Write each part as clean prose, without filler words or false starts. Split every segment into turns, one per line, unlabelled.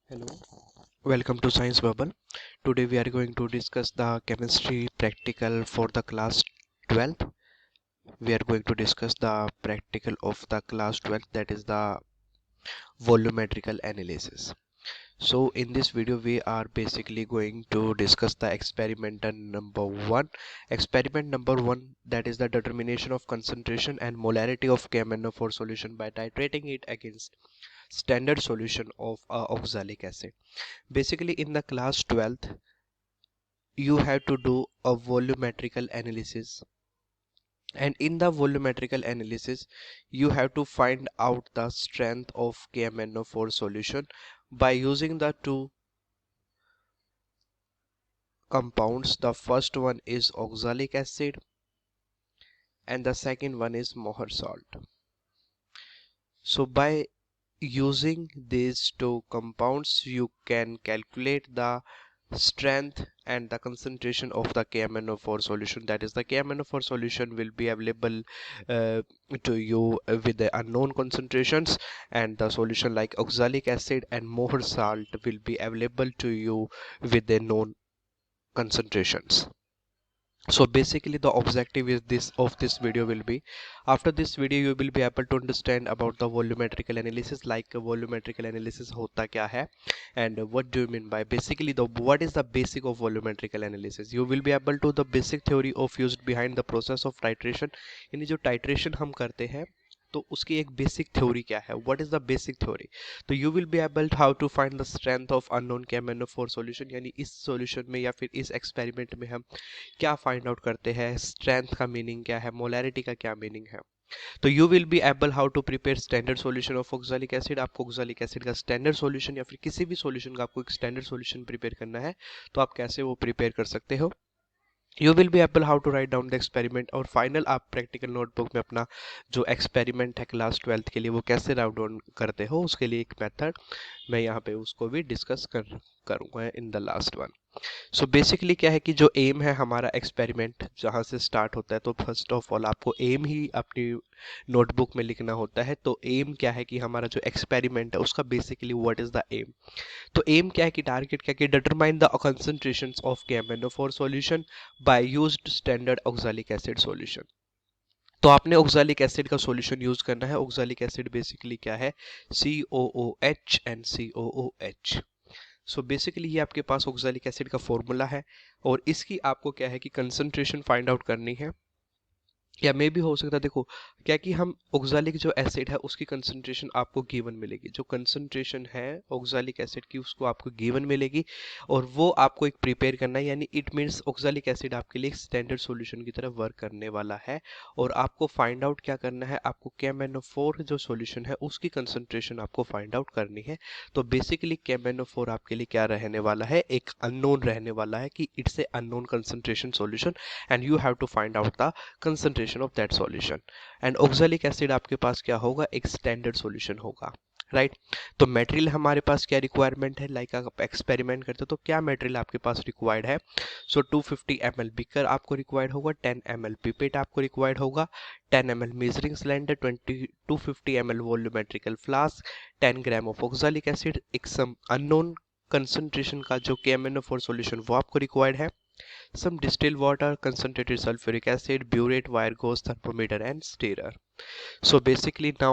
Hello, welcome to Science Bubble. Today we are going to discuss the chemistry practical for the class 12th. We are going to discuss the practical of the class 12th, that is the volumetrical analysis. So in this video we are basically going to discuss the experiment number 1. Experiment number 1, that is the determination of concentration and molarity of KMnO4 solution by titrating it against standard solution of oxalic acid. Basically in the class 12th you have to do a volumetrical analysis, and in the volumetrical analysis you have to find out the strength of KMnO4 solution by using the two compounds. The first one is oxalic acid and the second one is Mohr salt. So by using these two compounds you can calculate the strength and the concentration of the KMnO4 solution. That is, the KMnO4 solution will be available to you with the unknown concentrations, and the solution like oxalic acid and Mohr salt will be available to you with the known concentrations. So basically the objective is this video will be, after this video you will be able to understand about the volumetrical analysis, like volumetrical analysis hota kya hai and what do you mean by basically the what is the basic of volumetrical analysis. You will be able to the basic theory of used behind the process of titration. यानी जो titration हम करते हैं तो उसकी एक basic theory क्या है, what is the basic theory. तो you will be able how to find the strength of unknown KMnO4 solution, यानी इस सॉल्यूशन में या फिर इस एक्सपेरिमेंट में हम क्या फाइंड आउट करते हैं, स्ट्रेंथ का मीनिंग क्या है, मोलैरिटी का क्या मीनिंग है. तो you will be able how to prepare standard solution of oxalic acid. आपको ऑक्सैलिक एसिड का स्टैंडर्ड सॉल्यूशन या फिर किसी भी सॉल्यूशन का आपको एक स्टैंडर्ड सॉल्यूशन प्रिपेयर करना है तो आप कैसे वो प्रिपेयर कर सकते हो. You will be able how to write down the experiment, और फाइनल आप प्रैक्टिकल नोटबुक में अपना जो एक्सपेरिमेंट है क्लास 12th के लिए वो कैसे राइट डाउन करते हो उसके लिए एक मेथड मैं यहाँ पे उसको भी डिस्कस करूँगा in the last one. So basically क्या है कि जो एम है हमारा एक्सपेरिमेंट जहाँ से स्टार्ट होता है, तो फर्स्ट ऑफ ऑल आपको एम ही अपनी नोटबुक में लिखना होता है. तो एम क्या है कि हमारा जो एक्सपेरिमेंट है उसका basically what is the aim. तो एम क्या है कि टारगेट क्या है कि determine the concentrations of KMnO4 solution by used standard oxalic acid solution. तो आपने ऑक्सैलिक एसिड का सॉल्यूशन यूज करना है. ऑक्सैलिक एसिड बेसिकली क्या है, COOH and COOH. So basically ये आपके पास ऑक्सैलिक एसिड का फॉर्मूला है और इसकी आपको क्या है कि कंसंट्रेशन फाइंड आउट करनी है, या मे भी हो सकता है. देखो क्या कि हम ऑक्सैलिक जो एसिड है उसकी कंसंट्रेशन आपको गिवन मिलेगी, जो कंसंट्रेशन है ऑक्सैलिक एसिड की उसको आपको गिवन मिलेगी और वो आपको एक प्रिपेयर करना है. यानी इट मींस ऑक्सैलिक एसिड आपके लिए एक स्टैंडर्ड सॉल्यूशन की तरह वर्क करने वाला है और आपको फाइंड आउट क्या करना है, आपको KMnO4 जो सॉल्यूशन है उसकी कंसंट्रेशन आपको फाइंड आउट करनी है. तो बेसिकली KMnO4 आपके लिए क्या रहने वाला है, एक अननोन रहने वाला है कि it's a unknown concentration solution and you have to find out the concentration of that solution. And oxalic acid आपके पास क्या होगा, एक स्टैंडर्ड सॉल्यूशन होगा, राइट. तो मटेरियल हमारे पास क्या रिक्वायरमेंट है, लाइक आप एक्सपेरिमेंट करते हो तो क्या मटेरियल आपके पास रिक्वायर्ड है. सो 250 ml बीकर आपको रिक्वायर्ड होगा, 10 ml पिपेट आपको रिक्वायर्ड होगा, 10 ml measuring cylinder, 250 ml volumetrical flask, 10 gram of oxalic acid, एक सम अननोन कंसंट्रेशन का जो KMnO4 सॉल्यूशन वो आपको रिक्वायर्ड है, some distilled water, concentrated sulfuric acid, burette, wire gauge, thermometer and stirrer. So basically now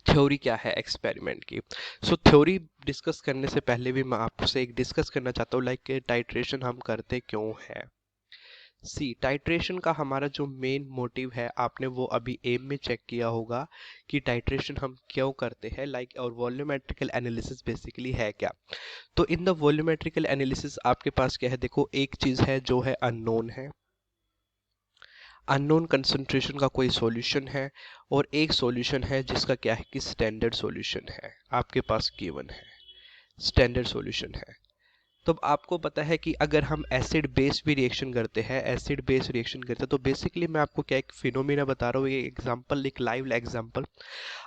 theory क्या है experiment की. सो theory discuss करने से पहले भी मैं आपसे एक डिस्कस करना चाहता हूँ, लाइक टाइट्रेशन हम करते क्यों है. सी टाइट्रेशन का हमारा जो मेन मोटिव है आपने वो अभी एम में चेक किया होगा कि टाइट्रेशन हम क्यों करते हैं, लाइक और वॉल्यूमेट्रिकल एनालिसिस बेसिकली है क्या. तो इन द वॉल्यूमेट्रिकल एनालिसिस आपके पास क्या है, देखो एक चीज है जो है अननोन है, अननोन कंसंट्रेशन का कोई सॉल्यूशन है, और एक सॉल्यूशन है जिसका क्या है कि स्टैंडर्ड सॉल्यूशन है आपके पास गिवन है, स्टैंडर्ड सॉल्यूशन है. तो आपको पता है कि अगर हम एसिड बेस भी रिएक्शन करते हैं, एसिड बेस रिएक्शन करते हैं, तो बेसिकली मैं आपको क्या एक फिनोमेना बता रहा हूँ, ये एग्जांपल एक लाइव एग्जांपल.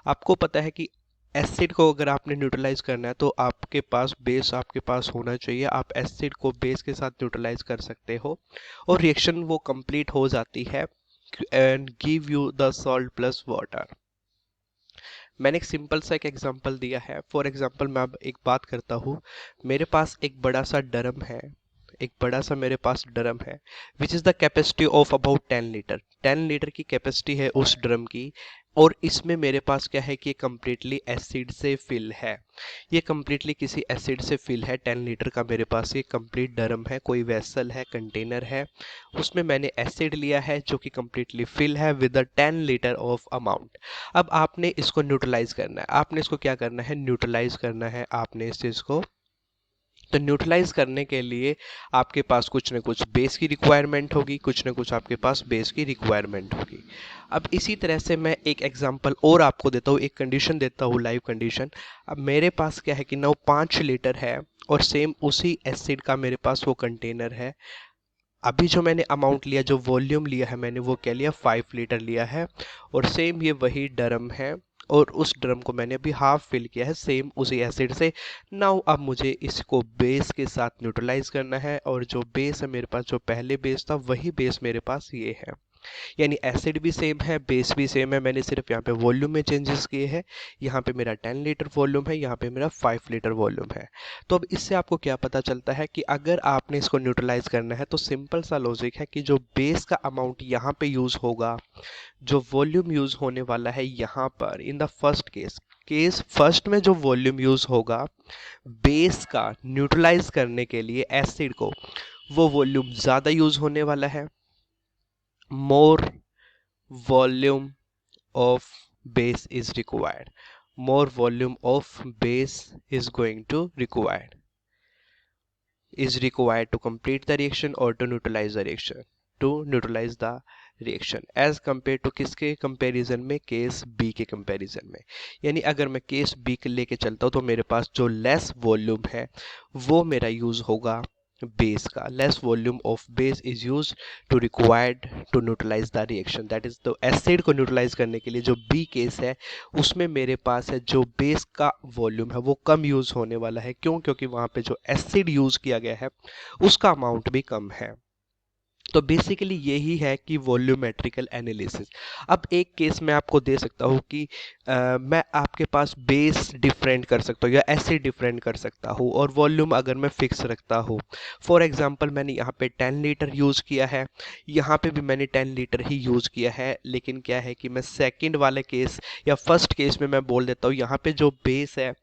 आपको पता है कि एसिड को अगर आपने न्यूट्रलाइज करना है तो आपके पास बेस आपके पास होना चाहिए, आप एसिड को बेस के साथ न्यूट्रलाइज कर सकते हो और रिएक्शन वो कंप्लीट हो जाती है and give you the salt plus water. मैंने एक सिंपल सा एक एग्जांपल दिया है। फॉर एग्जांपल मैं अब एक बात करता हूँ। मेरे पास एक बड़ा सा ड्रम है, एक बड़ा सा मेरे पास ड्रम है which is the capacity of about 10 litre. 10 litre की कैपेसिटी है उस ड्रम की, और इसमें मेरे पास क्या है कि कम्प्लीटली एसिड से फिल है। ये कम्प्लीटली किसी एसिड से फिल है। 10 लीटर का मेरे पास ये कंप्लीट ड्रम है, कोई वेसल है, कंटेनर है, उसमें मैंने एसिड लिया है जो कि कम्प्लीटली फिल है with the 10 litre of amount. अब आपने इसको न्यूट्रलाइज करना है। आपने इसको क्या करना है, न्यूट्रलाइज करना है आपने इस चीज़ को। तो न्यूट्रलाइज करने के लिए आपके पास कुछ न कुछ बेस की रिक्वायरमेंट होगी, कुछ न कुछ आपके पास बेस की रिक्वायरमेंट होगी। अब इसी तरह से मैं एक एग्जांपल और आपको देता हूँ, एक कंडीशन देता हूँ, लाइव कंडीशन। अब मेरे पास क्या है कि 5 लीटर है और सेम उसी एसिड का मेरे पास वो कंटेनर है। अभी जो मैंने अमाउंट लिया, जो वॉल्यूम लिया है मैंने, वो क्या लिया, 5 लीटर लिया है। और सेम ये वही ड्रम है और उस ड्रम को मैंने अभी हाफ फिल किया है सेम उसी एसिड से। नाउ अब मुझे इसको बेस के साथ न्यूट्रलाइज करना है, और जो बेस है मेरे पास, जो पहले बेस था वही बेस मेरे पास ये है। यानी एसिड भी सेम है, बेस भी सेम है, मैंने सिर्फ यहाँ पे वॉल्यूम में चेंजेस किए हैं। यहाँ पे मेरा 10 लीटर वॉल्यूम है, यहाँ पे मेरा 5 लीटर वॉल्यूम है। तो अब इससे आपको क्या पता चलता है कि अगर आपने इसको न्यूट्रलाइज करना है तो सिंपल सा लॉजिक है कि जो बेस का अमाउंट यहाँ पे यूज होगा, जो वॉल्यूम यूज होने वाला है यहाँ पर, इन द फर्स्ट केस फर्स्ट में जो वॉल्यूम यूज होगा बेस का न्यूट्रलाइज करने के लिए एसिड को, वो वॉल्यूम ज्यादा यूज होने वाला है। मोर volume of base is required, more volume of base is going to required to complete the reaction or to neutralize the reaction, as compared to किसके कंपैरिजन में, केस बी के comparison में। यानी अगर मैं केस बी के लेके चलता हूँ तो मेरे पास जो लेस वॉल्यूम है वो मेरा यूज होगा बेस का। Less volume of base is use to required to neutralise the reaction, that is तो एसिड को न्यूट्रलाइज करने के लिए जो बी केस है उसमें मेरे पास है जो बेस का वॉल्यूम है वो कम यूज होने वाला है। क्यों? क्योंकि वहां पे जो एसिड यूज किया गया है उसका अमाउंट भी कम है। तो बेसिकली यही है कि वॉल्यूमेट्रिकल एनालिसिस। अब एक केस मैं आपको दे सकता हूँ कि मैं आपके पास बेस डिफरेंट कर सकता हूँ या एसिड डिफरेंट कर सकता हूँ, और वॉल्यूम अगर मैं फिक्स रखता हूँ। फॉर एग्जांपल मैंने यहाँ पे 10 लीटर यूज़ किया है, यहाँ पे भी मैंने 10 लीटर ही यूज़ किया है, लेकिन क्या है कि मैं सेकंड वाले केस या फर्स्ट केस में मैं बोल देता हूँ यहाँ पे जो बेस है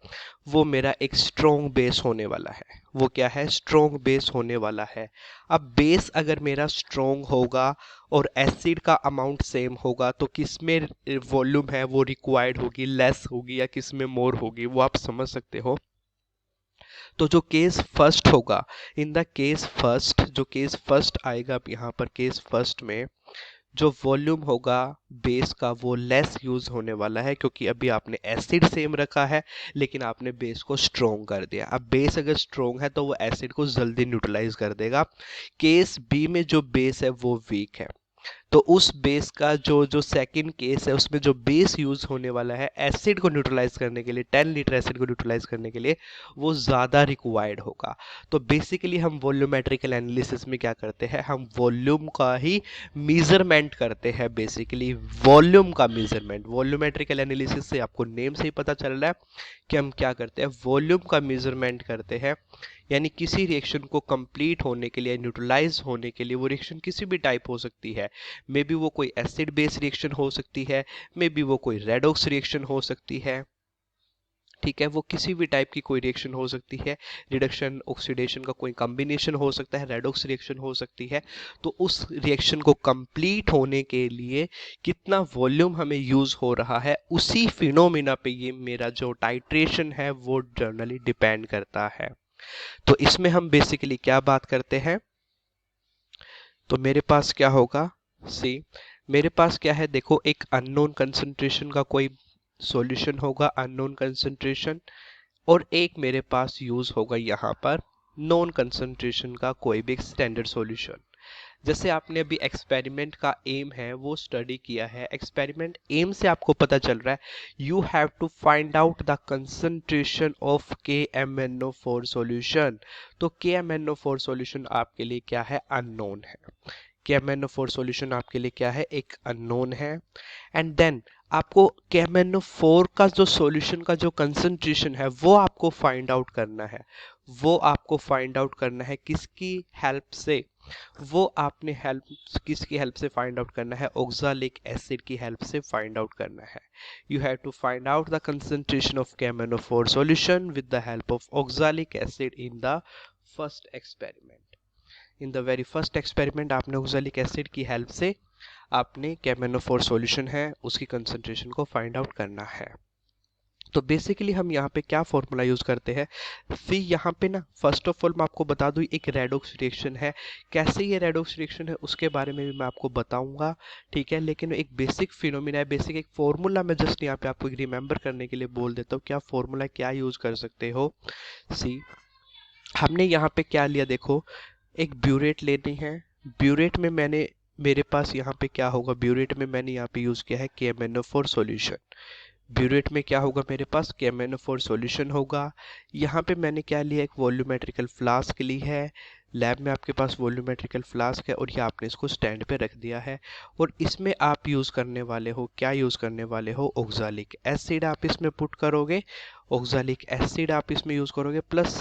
वो मेरा एक स्ट्रॉन्ग बेस होने वाला है। वो क्या है? स्ट्रॉन्ग बेस होने वाला है। अब बेस अगर मेरा स्ट्रॉन्ग होगा और एसिड का अमाउंट सेम होगा तो किस में वॉल्यूम है वो रिक्वायर्ड होगी, लेस होगी, या किस में मोर होगी, वो आप समझ सकते हो। तो जो केस फर्स्ट होगा, इन द केस फर्स्ट, जो केस फर्स्ट आएगा अब यहाँ पर केस फर्स्ट में जो वॉल्यूम होगा बेस का वो लेस यूज होने वाला है, क्योंकि अभी आपने एसिड सेम रखा है लेकिन आपने बेस को स्ट्रोंग कर दिया। अब बेस अगर स्ट्रोंग है तो वो एसिड को जल्दी न्यूट्रलाइज कर देगा। केस बी में जो बेस है वो वीक है, तो उस बेस का जो जो सेकंड केस है उसमें जो बेस यूज होने वाला है एसिड को न्यूट्रलाइज करने के लिए, 10 लीटर एसिड को न्यूट्रलाइज करने के लिए, वो ज़्यादा रिक्वायर्ड होगा। तो बेसिकली हम वॉल्यूमेट्रिकल एनालिसिस में क्या करते हैं, हम वॉल्यूम का ही मेजरमेंट करते हैं। बेसिकली वॉल्यूम का मेजरमेंट, वॉल्यूमेट्रिकल एनालिसिस से आपको नेम से ही पता चल रहा है कि हम क्या करते हैं, वॉल्यूम का मेजरमेंट करते हैं। यानी किसी रिएक्शन को कंप्लीट होने के लिए, न्यूट्रलाइज होने के लिए, वो रिएक्शन किसी भी टाइप हो सकती है। मे बी वो कोई एसिड बेस रिएक्शन हो सकती है, मे बी वो कोई रेडॉक्स रिएक्शन हो सकती है, ठीक है, वो किसी भी टाइप की कोई रिएक्शन हो सकती है। रिडक्शन ऑक्सीडेशन का कोई कॉम्बिनेशन हो सकता है, रेडॉक्स रिएक्शन हो सकती है। तो उस रिएक्शन को कंप्लीट होने के लिए कितना वॉल्यूम हमें यूज हो रहा है, उसी फिनोमिना पे ये मेरा जो टाइट्रेशन है वो जनरली डिपेंड करता है। तो इसमें हम बेसिकली क्या बात करते हैं, तो मेरे पास क्या होगा, सी मेरे पास क्या है, देखो एक अननोन कंसंट्रेशन का कोई सॉल्यूशन होगा, अननोन कंसंट्रेशन, और एक मेरे पास यूज होगा यहाँ पर नॉन कंसंट्रेशन का कोई भी स्टैंडर्ड सॉल्यूशन। जैसे आपने अभी एक्सपेरिमेंट का एम है वो स्टडी किया है, एक्सपेरिमेंट एम से आपको पता चल रहा है you have to find out the concentration of KMnO4 solution. तो KMnO4 सॉल्यूशन आपके लिए क्या है, अननोन है। KMnO4 सॉल्यूशन आपके लिए क्या है, एक अननोन है। एंड देन आपको KMnO4 का जो सॉल्यूशन का जो कंसंट्रेशन है वो आपको फाइंड आउट करना है। वो आपको फाइंड आउट करना है किसकी हेल्प से, वो आपने हेल्प किसकी हेल्प से फाइंड आउट करना है, ऑक्सैलिक एसिड की हेल्प से फाइंड आउट करना है। You have to find out the concentration of KMnO4 solution with the help of oxalic acid in the first experiment. In the very first experiment आपने oxalic acid की help से आपने KMnO4 solution है उसकी concentration को find out करना है। तो बेसिकली हम यहाँ पे क्या फॉर्मूला यूज करते हैं, सी यहाँ पे ना फर्स्ट ऑफ ऑल मैं आपको बता दूं एक रेडॉक्स रिएक्शन है। कैसे ये रेडॉक्स रिएक्शन है उसके बारे में भी मैं आपको बताऊंगा, ठीक है। लेकिन एक बेसिक फिनोमिना है, बेसिक एक फॉर्मूला मैं जस्ट यहाँ पे आपको रिमेंबर करने के लिए बोल देता हूँ, क्या फॉर्मूला क्या यूज कर सकते हो। सी हमने यहाँ पे क्या लिया, देखो एक ब्यूरेट लेनी है। ब्यूरेट में मैंने मेरे पास यहाँ पे क्या होगा, ब्यूरेट में मैंने यहाँ पे यूज किया है KMnO4 सॉल्यूशन। ब्यूरेट में क्या होगा मेरे पास, KMnO4 सॉल्यूशन होगा। यहाँ पे मैंने क्या लिया, एक वॉल्यूमेट्रिकल फ्लास्क ली है। लैब में आपके पास वॉल्यूमेट्रिकल फ्लास्क है और ये आपने इसको स्टैंड पे रख दिया है। और इसमें आप यूज करने वाले हो, क्या यूज करने वाले हो, ऑक्सैलिक एसिड आप इसमें पुट करोगे। ऑक्सैलिक एसिड आप इसमें यूज करोगे प्लस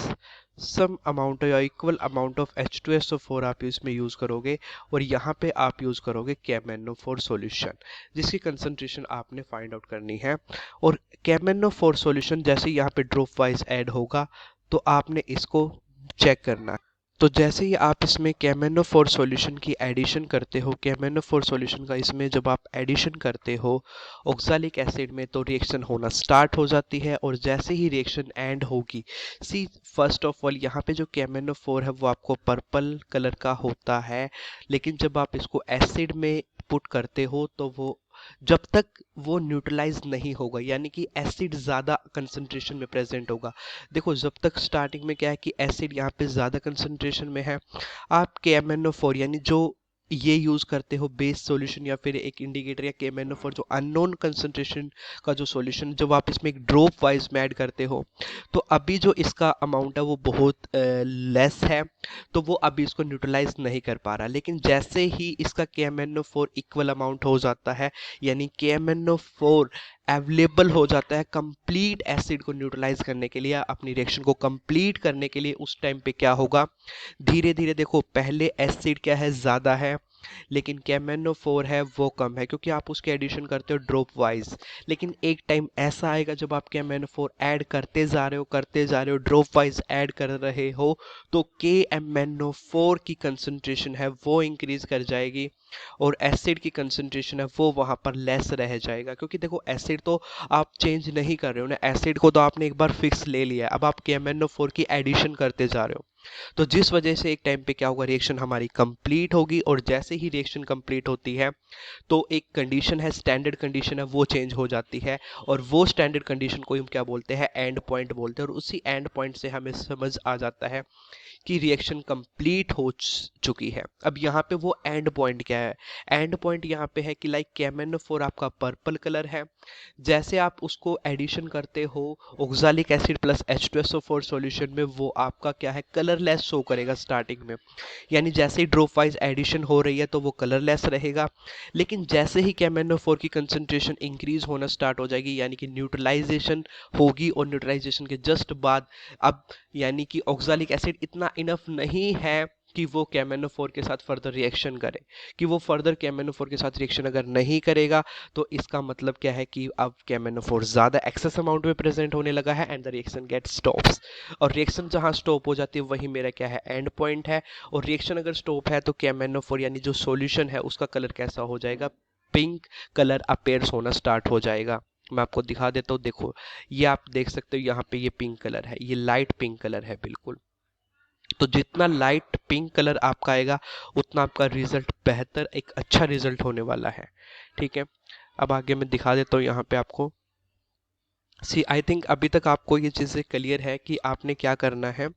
सम अमाउंट या इक्वल अमाउंट ऑफ H2SO4 आप इसमें यूज करोगे। और यहाँ पे आप यूज करोगे KMnO4 सॉल्यूशन जिसकी कंसंट्रेशन आपने फाइंड आउट करनी है। और KMnO4 सॉल्यूशन जैसे यहाँ पे ड्रॉप वाइज ऐड होगा तो आपने इसको चेक करना है। तो जैसे ही आप इसमें KMnO4 सॉल्यूशन की एडिशन करते हो, KMnO4 सॉल्यूशन का इसमें जब आप एडिशन करते हो ऑक्सैलिक एसिड में, तो रिएक्शन होना स्टार्ट हो जाती है। और जैसे ही रिएक्शन एंड होगी, सी फर्स्ट ऑफ ऑल यहाँ पे जो KMnO4 है वो आपको पर्पल कलर का होता है। लेकिन जब आप इसको एसिड में पुट करते हो तो वो जब तक वो न्यूट्रलाइज नहीं होगा, यानी कि एसिड ज़्यादा कंसंट्रेशन में प्रेजेंट होगा। देखो जब तक स्टार्टिंग में क्या है कि एसिड यहाँ पे ज़्यादा कंसंट्रेशन में है, आप KMnO4 यानी जो ये यूज़ करते हो बेस सॉल्यूशन या फिर एक इंडिकेटर या KMnO4 जो अननोन कंसंट्रेशन का जो सॉल्यूशन, जब आप इसमें एक ड्रॉप वाइज में ऐड करते हो तो अभी जो इसका अमाउंट है वो बहुत लेस है, तो वो अभी इसको न्यूट्रलाइज नहीं कर पा रहा। लेकिन जैसे ही इसका KMnO4 इक्वल अमाउंट हो जाता है, यानी KMnO4 अवेलेबल हो जाता है कंप्लीट एसिड को न्यूट्रलाइज करने के लिए, अपनी रिएक्शन को कंप्लीट करने के लिए, उस टाइम पे क्या होगा, धीरे धीरे देखो पहले एसिड क्या है ज़्यादा है लेकिन KMnO4 है वो कम है, क्योंकि आप उसके एडिशन करते हो ड्रॉप वाइज। लेकिन एक टाइम ऐसा आएगा जब आप KMnO4 ऐड करते जा रहे हो, करते जा रहे हो, ड्रॉप वाइज ऐड कर रहे हो, तो KMnO4 की कंसंट्रेशन है वो इंक्रीज कर जाएगी और एसिड की कंसंट्रेशन है वो वहां पर लेस रह जाएगा। क्योंकि देखो एसिड तो आप चेंज नहीं कर रहे हो ना, एसिड को तो आपने एक बार फिक्स ले लिया है, अब आप KMnO4 की एडिशन करते जा रहे हो। तो जिस वजह से एक टाइम पे क्या होगा, रिएक्शन हमारी कंप्लीट होगी। और जैसे ही रिएक्शन कंप्लीट होती है तो एक कंडीशन है, स्टैंडर्ड कंडीशन है, वो चेंज हो जाती है। और वो स्टैंडर्ड कंडीशन को हम क्या बोलते हैं, एंड पॉइंट बोलते हैं। और उसी एंड पॉइंट से हमें समझ आ जाता है कि रिएक्शन कंप्लीट हो चुकी है। अब यहाँ पे वो एंड पॉइंट क्या है, एंड पॉइंट यहाँ पे है कि लाइक KMnO4 आपका पर्पल कलर है, जैसे आप उसको एडिशन करते हो oxalic acid plus H2SO4 solution में, वो आपका क्या है, कलरलेस शो करेगा स्टार्टिंग में। यानी जैसे ही ड्रॉप वाइज एडिशन हो रही है तो वो कलरलेस रहेगा। लेकिन जैसे ही KMnO4 की कंसंट्रेशन इंक्रीज होना स्टार्ट हो जाएगी, यानी कि न्यूट्रलाइजेशन होगी, और न्यूट्रलाइजेशन के जस्ट बाद अब यानी कि ऑक्सैलिक एसिड इतना इनफ नहीं है कि वो KMnO4 के साथ फर्दर रिएक्शन करे, कि वो फर्दर KMnO4 के साथ रिएक्शन अगर नहीं करेगा तो इसका मतलब क्या है कि अब KMnO4 ज़्यादा एक्सेस अमाउंट में प्रेजेंट होने लगा है and the reaction get stops. और रिएक्शन जहाँ स्टॉप हो जाती है वही मेरा क्या है, एंड पॉइंट है। और रिएक्शन अगर स्टॉप है तो KMnO4 यानी जो सॉल्यूशन है उसका कलर कैसा हो जाएगा, पिंक कलर अपेयर्स होना स्टार्ट हो जाएगा। मैं आपको दिखा देता हूँ, देखो ये आप देख सकते हो यहाँ पे ये पिंक कलर है, ये लाइट पिंक कलर है बिल्कुल। तो जितना लाइट पिंक कलर आपका आएगा उतना आपका रिजल्ट बेहतर, एक अच्छा रिजल्ट होने वाला है, ठीक है। अब आगे मैं दिखा देता हूँ यहाँ पे आपको। सी आई थिंक अभी तक आपको ये चीज़ें क्लियर है कि आपने क्या करना है।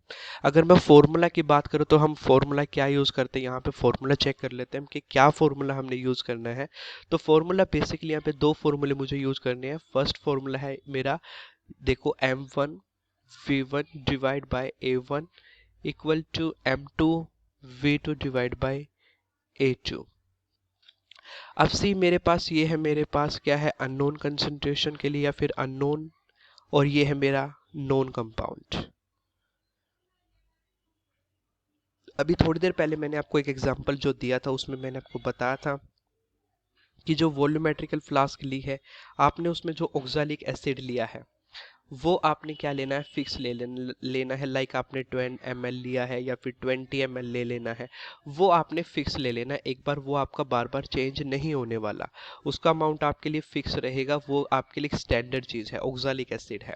अगर मैं फॉर्मूला की बात करूँ तो हम फॉर्मूला क्या यूज़ करते हैं, यहाँ पे फॉर्मूला चेक कर लेते हैं कि क्या फॉर्मूला हमने यूज़ करना है। तो फॉर्मूला बेसिकली यहाँ पे दो फॉर्मूले मुझे यूज़ करने हैं। फर्स्ट फॉर्मूला है मेरा, देखो M1 V1 divide by A1 equal to M2 V2 divide by A2। अब सी मेरे पास ये है, मेरे पास क्या है, अननोन कंसंट्रेशन के लिए या फिर अननोन, और ये है मेरा नोन कंपाउंड। अभी थोड़ी देर पहले मैंने आपको एक एग्जांपल जो दिया था उसमें मैंने आपको बताया था कि जो वॉल्यूमेट्रिकल फ्लास्क ली है आपने, उसमें जो ऑक्सैलिक एसिड लिया है वो आपने क्या लेना है, फिक्स लेना है। लाइक आपने 20 ml लिया है या फिर 20 ml ले लेना है, वो आपने फिक्स ले लेना है एक बार, वो आपका बार बार चेंज नहीं होने वाला, उसका अमाउंट आपके लिए फिक्स रहेगा। वो आपके लिए स्टैंडर्ड चीज़ है, ऑक्सैलिक एसिड है।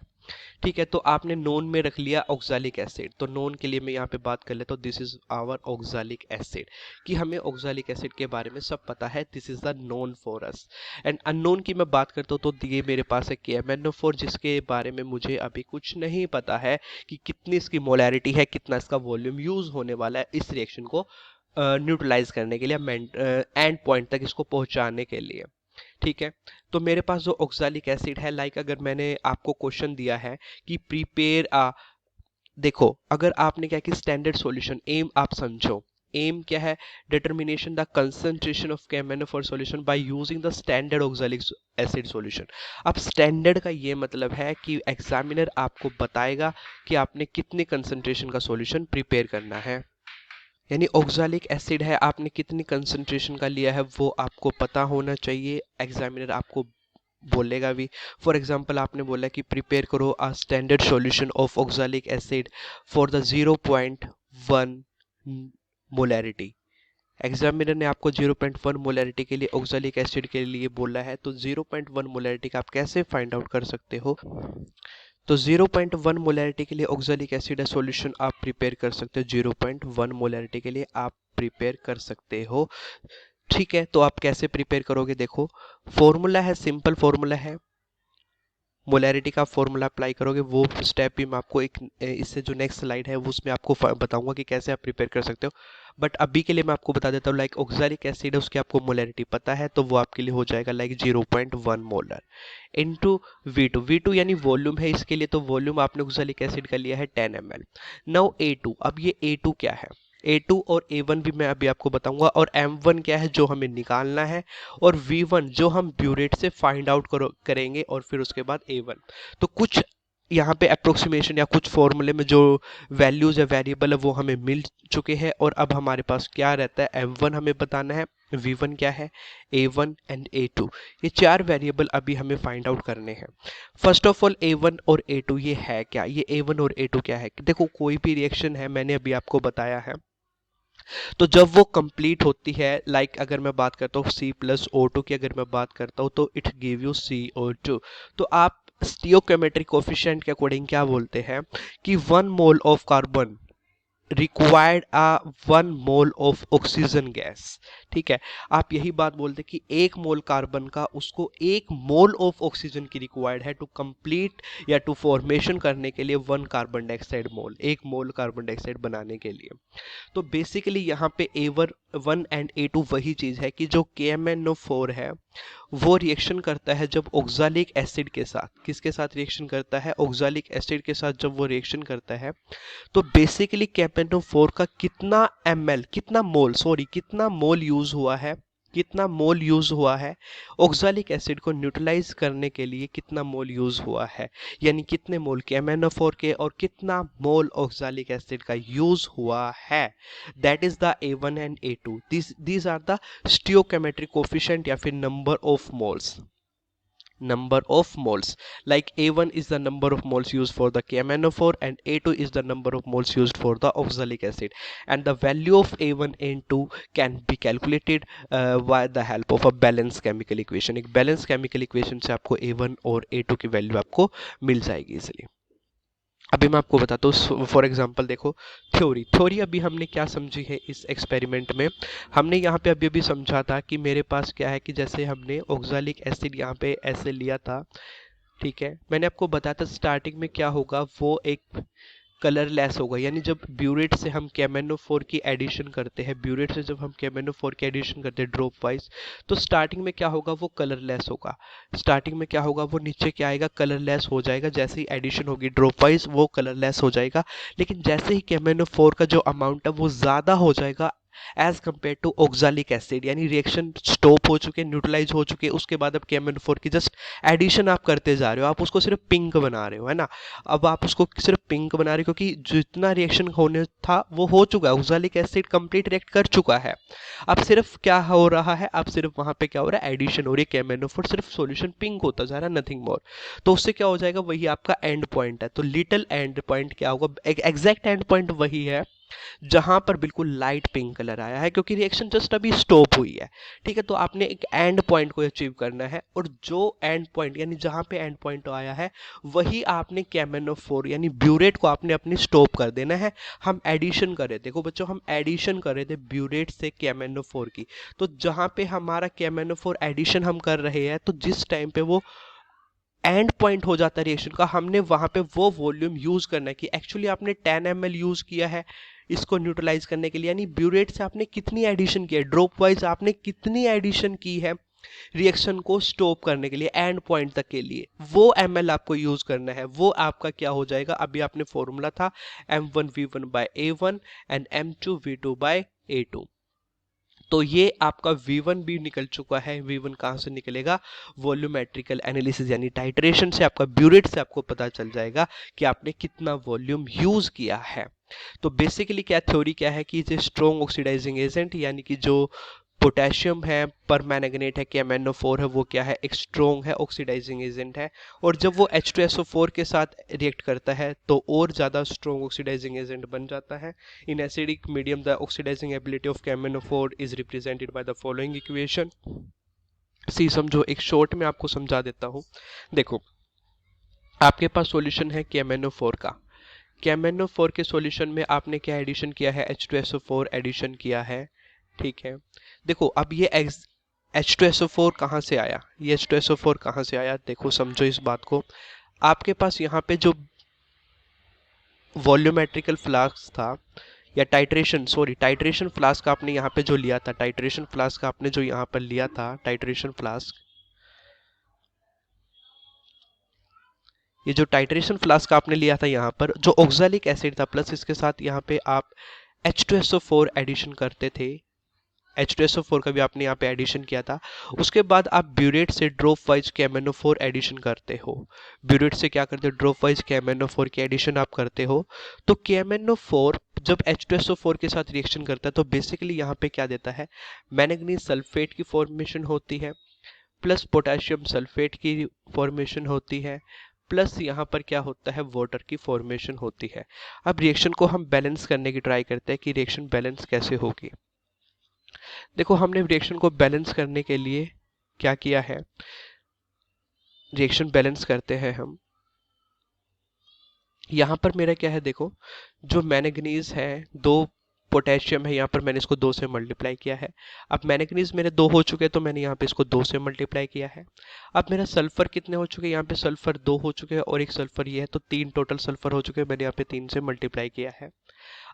ठीक है, तो आपने नोन में रख लिया ऑक्सैलिक एसिड, तो नोन के लिए मैं यहाँ पे बात कर लेता हूँ, this is our oxalic acid, कि हमें ऑक्सैलिक एसिड के बारे में सब पता है, this is the known for us. And unknown की मैं बात करता हूँ तो ये मेरे पास है KMnO4, जिसके बारे में मुझे अभी कुछ नहीं पता है कि कितनी इसकी मोलैरिटी है, कितना इसका वॉल्यूम यूज होने वाला है इस रिएक्शन को न्यूट्रलाइज करने के लिए, एंड पॉइंट तक इसको पहुंचाने के लिए। ठीक है, तो मेरे पास जो ऑक्सैलिक एसिड है, लाइक अगर मैंने आपको क्वेश्चन दिया है कि प्रिपेयर देखो अगर आपने क्या कि स्टैंडर्ड सॉल्यूशन, एम आप समझो, एम क्या है, determination the concentration of KMnO4 solution by using the standard oxalic acid solution. अब स्टैंडर्ड का ये मतलब है कि एग्जामिनर आपको बताएगा कि आपने कितने कंसंट्रेशन का सॉल्यूशन प्रिपेयर करना है, यानी ऑक्सैलिक एसिड है, आपने कितनी कंसंट्रेशन का लिया है वो आपको पता होना चाहिए। एग्जामिनर आपको बोलेगा भी, फॉर एग्जांपल आपने बोला कि प्रिपेयर करो a standard solution of oxalic acid for the 0.1 molarity. Examiner ने आपको 0.1 मोलैरिटी के लिए ऑक्सैलिक एसिड के लिए बोला है, तो 0.1 मोलैरिटी का आप कैसे फाइंड आउट कर सकते हो, तो 0.1 मोलैरिटी के लिए ऑक्सैलिक एसिड सॉल्यूशन आप प्रिपेयर कर सकते हो, 0.1 मोलैरिटी के लिए आप प्रिपेयर कर सकते हो। ठीक है, तो आप कैसे प्रिपेयर करोगे, देखो फॉर्मूला है, सिंपल फॉर्मूला है, मोलैरिटी का फॉर्मूला अप्लाई करोगे, वो स्टेप भी मैं आपको एक इससे जो नेक्स्ट स्लाइड है उसमें आपको बताऊंगा कि कैसे आप प्रिपेयर कर सकते हो। बट अभी के लिए मैं आपको बता देता हूँ, लाइक ऑक्सैलिक एसिड है उसकी आपको मोलैरिटी पता है, तो वो आपके लिए हो जाएगा लाइक 0.1 मोलर इनटू V2 यानी वॉल्यूम है इसके लिए, तो वॉल्यूम आपने ऑक्सैलिक एसिड का लिया है 10 ml। नाउ A2, अब ये A2 क्या है, A2 और A1 भी मैं अभी आपको बताऊंगा, और M1 क्या है जो हमें निकालना है, और V1 जो हम ब्यूरेट से फाइंड आउट करेंगे, और फिर उसके बाद A1। तो कुछ यहाँ पे अप्रोक्सीमेशन या कुछ फॉर्मूले में जो वैल्यूज या वेरिएबल है वो हमें मिल चुके हैं, और अब हमारे पास क्या रहता है, M1 हमें बताना है, V1 क्या है, A1 एंड A2, ये चार वेरिएबल अभी हमें फाइंड आउट करने हैं। फर्स्ट ऑफ ऑल A1 और A2 ये है क्या, ये A1 और A2 क्या है, देखो कोई भी रिएक्शन है, मैंने अभी आपको बताया है, तो जब वो कंप्लीट होती है, लाइक अगर मैं बात करता हूँ C+O2 की अगर मैं बात करता हूँ, तो इट गिव यू CO2। तो आप स्टियोकेमेट्रिक कोफिशिएंट के अकॉर्डिंग क्या बोलते हैं कि 1 mole of carbon required 1 mole of oxygen gas. ठीक है, आप यही बात बोलते कि 1 मोल कार्बन का उसको 1 मोल ऑफ ऑक्सीजन की रिक्वायर्ड है टू कंप्लीट या टू फॉर्मेशन करने के लिए 1 कार्बन डाइऑक्साइड मोल, 1 मोल कार्बन डाइऑक्साइड बनाने के लिए। तो बेसिकली यहाँ पे A1 एंड A2 वही चीज है कि जो KMnO4 है वो रिएक्शन करता है जब ऑक्सैलिक एसिड के साथ, किसके साथ रिएक्शन करता है, ऑक्सैलिक एसिड के साथ जब वो रिएक्शन करता है, तो बेसिकली KMnO4 का कितना ml, कितना मोल यूज हुआ है, कितना मोल यूज हुआ है ऑक्सैलिक एसिड को न्यूट्रलाइज करने के लिए, कितना मोल यूज हुआ है, यानी कितने मोल KMnO4 के और कितना मोल ऑक्सैलिक एसिड का यूज हुआ है, that is the A1 and A2। these are the stoichiometric coefficient या फिर number of moles, like A1 is the number of moles used for the KMnO4 and A2 is the number of moles used for the oxalic acid, and the value of A1 and 2 can be calculated by the help of a balanced chemical equation। एक balanced chemical equation से आपको A1 और A2 की value आपको मिल जाएगी इसलिए। अभी मैं आपको बताता हूँ, फॉर एग्जांपल देखो थ्योरी अभी हमने क्या समझी है इस एक्सपेरिमेंट में, हमने यहाँ पे अभी अभी समझा था कि मेरे पास क्या है कि जैसे हमने ऑक्सैलिक एसिड यहाँ पे ऐसे लिया था, ठीक है, मैंने आपको बताया था स्टार्टिंग में क्या होगा, वो एक कलरलेस होगा, यानी जब ब्यूरेट से हम KMnO4 की एडिशन करते हैं, ब्यूरेट से जब हम KMnO4 की एडिशन करते हैं ड्रॉप वाइज, तो स्टार्टिंग में क्या होगा, वो कलरलेस होगा, स्टार्टिंग में क्या होगा, वो नीचे क्या आएगा, कलरलेस हो जाएगा, जैसे ही एडिशन होगी ड्रॉप वाइज वो कलरलेस हो जाएगा, लेकिन जैसे ही KMnO4 का जो अमाउंट है वो ज़्यादा हो जाएगा as compare to oxalic acid, यानी रिएक्शन स्टॉप हो चुके, न्यूट्रलाइज हो चुके, उसके बाद अब KMnO4 की जस्ट एडिशन आप करते जा रहे हो, आप उसको सिर्फ पिंक बना रहे हो, है ना। अब आप उसको सिर्फ पिंक बना रहे हो क्योंकि जितना रिएक्शन होने था वो हो चुका है, ऑक्सैलिक एसिड कंप्लीट रिएक्ट कर चुका है। अब सिर्फ क्या हो रहा है, अब सिर्फ वहां पे क्या हो रहा है, एडिशन हो रही है KMnO4, सिर्फ सॉल्यूशन पिंक होता जा रहा है, नथिंग मोर। तो उससे क्या हो जाएगा, वही आपका एंड पॉइंट है। तो लिटिल एंड पॉइंट क्या होगा, एग्जैक्ट एंड पॉइंट वही है जहां पर बिल्कुल लाइट पिंक कलर आया है, क्योंकि रिएक्शन जस्ट अभी स्टॉप हुई है। ठीक है, तो आपने एक एंड पॉइंट को अचीव करना है, और जो एंड पॉइंट यानी जहां पे एंड पॉइंट आया है वही आपने KMnO4 यानी ब्यूरेट को आपने अपनी स्टॉप कर देना है। हम एडिशन कर रहे थे, देखो बच्चों, हम एडिशन कर रहे थे ब्यूरेट से KMnO4 की। तो जहां पे हमारा KMnO4 एडिशन हम कर रहे हैं, तो जिस टाइम पे वो एंड पॉइंट हो जाता है रिएक्शन का, हमने वहां पे वो वॉल्यूम यूज करना है कि एक्चुअली आपने 10 ml यूज किया है इसको न्यूट्रलाइज करने के लिए, यानी ब्यूरेट से आपने कितनी एडिशन की है, ड्रॉप वाइज आपने कितनी एडिशन की है रिएक्शन को स्टॉप करने के लिए एंड पॉइंट तक के लिए, वो ml आपको यूज करना है। वो आपका क्या हो जाएगा, अभी आपने फॉर्मूला था M1V1/A1 एंड M2V2/A2। तो ये आपका V1 भी निकल चुका है। V1 कहाँ से निकलेगा, वॉल्यूमेट्रिकल एनालिसिस यानी टाइट्रेशन से, आपका ब्यूरेट से आपको पता चल जाएगा कि आपने कितना वॉल्यूम यूज किया है। तो बेसिकली क्या थ्योरी क्या है कि जो स्ट्रॉन्ग ऑक्सीडाइजिंग एजेंट यानी कि जो पोटेशियम है, परमैंगनेट है, KMnO4 है, वो क्या है, एक स्ट्रॉन्ग है ऑक्सीडाइजिंग एजेंट है। और जब वो H2SO4 के साथ रिएक्ट करता है तो और ज़्यादा स्ट्रॉन्ग ऑक्सीडाइजिंग एजेंट बन जाता है। In acidic medium the oxidizing ability of KMnO4 is represented by the following equation. सी समझो, एक शॉर्ट में आपको समझा देता हूँ। देखो, आपके पास सॉल्यूशन है KMnO4 का। KMnO4 के सॉल्यूशन में आपने क्या एडिशन किया है, H2SO4 एडिशन किया है। ठीक है, देखो अब ये H2SO4 कहाँ से आया, ये H2SO4 कहाँ से आया, देखो समझो इस बात को। आपके पास यहाँ पे जो वॉल्यूमेट्रिकल फ्लास्क था, या टाइट्रेशन फ्लास्क आपने यहाँ पे जो लिया था, टाइट्रेशन फ्लास्क आपने जो यहाँ पर लिया था, टाइट्रेशन फ्लास्क, ये जो टाइट्रेशन फ्लास्क आपने लिया था यहाँ पर, जो ऑक्सैलिक एसिड था प्लस इसके साथ यहाँ पे आप H2SO4 एडिशन करते थे, H2SO4 का भी आपने यहाँ पे एडिशन किया था। उसके बाद आप ब्यूरेट से ड्रॉप वाइज KMnO4 एडिशन करते हो। ब्यूरेट से क्या करते हो, ड्रॉप वाइज KMnO4 की एडिशन आप करते हो। तो KMnO4 जब H2SO4 के साथ रिएक्शन करता है तो बेसिकली यहाँ पे क्या देता है, मैंगनीज सल्फेट की फॉर्मेशन होती है, प्लस पोटेशियम सल्फेट की फॉर्मेशन होती है, प्लस यहाँ पर क्या होता है, वाटर की फॉर्मेशन होती है। अब रिएक्शन को हम बैलेंस करने की ट्राई करते हैं कि रिएक्शन बैलेंस कैसे होगी। देखो, हमने रिएक्शन को बैलेंस करने के लिए क्या किया है, रिएक्शन बैलेंस करते हैं हम। यहाँ पर मेरा क्या है, देखो जो मैंगनीज है, दो पोटेशियम है, यहाँ पर मैंने इसको 2 से मल्टीप्लाई किया है। अब मैंगनीज मेरे 2 हो चुके हैं तो मैंने यहाँ पे इसको 2 से मल्टीप्लाई किया है। अब मेरा सल्फर कितने हो चुके हैं, यहाँ पे सल्फर 2 हो चुके हैं और एक सल्फर ये है, तो 3 टोटल सल्फर हो चुके हैं, मैंने यहाँ पे 3 से मल्टीप्लाई किया है।